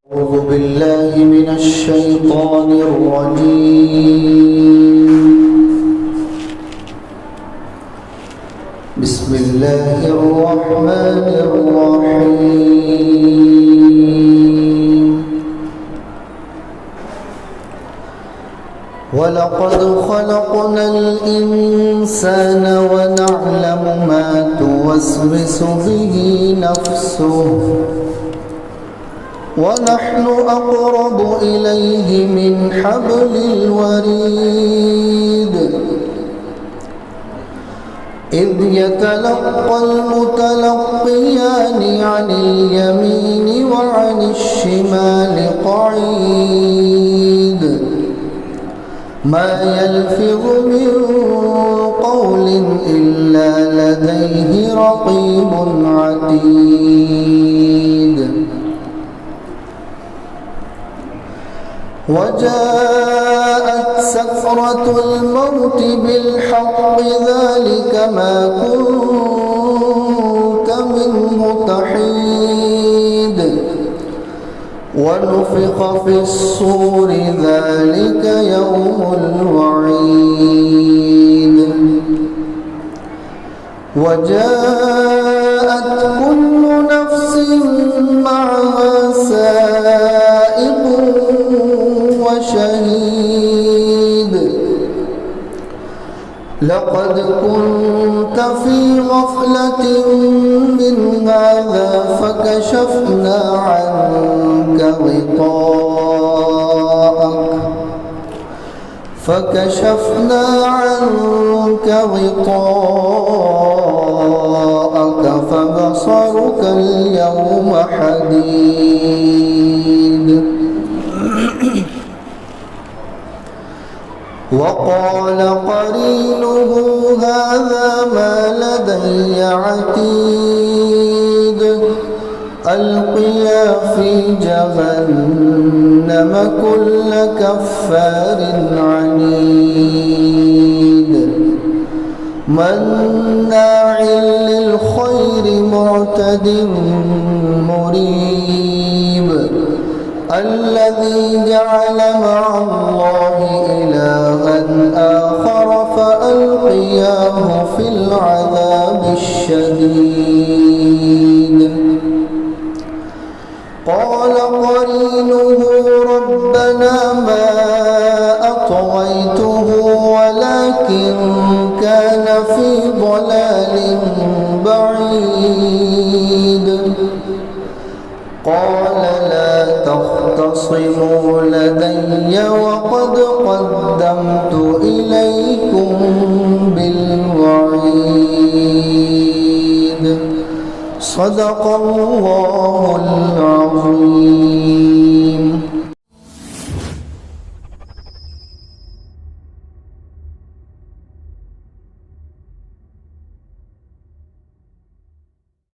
أعوذ بالله من الشيطان الرجيم. بسم الله الرحمن الرحيم. ولقد خلقنا الإنسان ونعلم ما توسوس به نفسه ونحن أقرب إليه من حبل الوريد إذ يتلقى المتلقيان عن اليمين وعن الشمال قعيد ما يلفظ من قول إلا لديه رقيب عتيد وجاءت سكرة الموت بالحق ذلك ما كنت منه تحيد ونفخ في الصور ذلك يوم الوعيد وجاءت كل نفس معها سائق وشهيد لقد كنت في غفلة من هذا فكشفنا عنك غطاءك فبصرك اليوم حديد وقال قرينه هذا ما لدي عتيد ألقيا في جهنم كل كفار عنيد مناع للخير معتد مريب الذي جعل مع الله إلها آخر فألقياه في العذاب الشديد قال قرينه ربنا ما أطغيته ولكن كان في ضلال بعيد قال لا تختصموا لدي وقد قدمت إليكم بالوعيد صدق الله العظيم.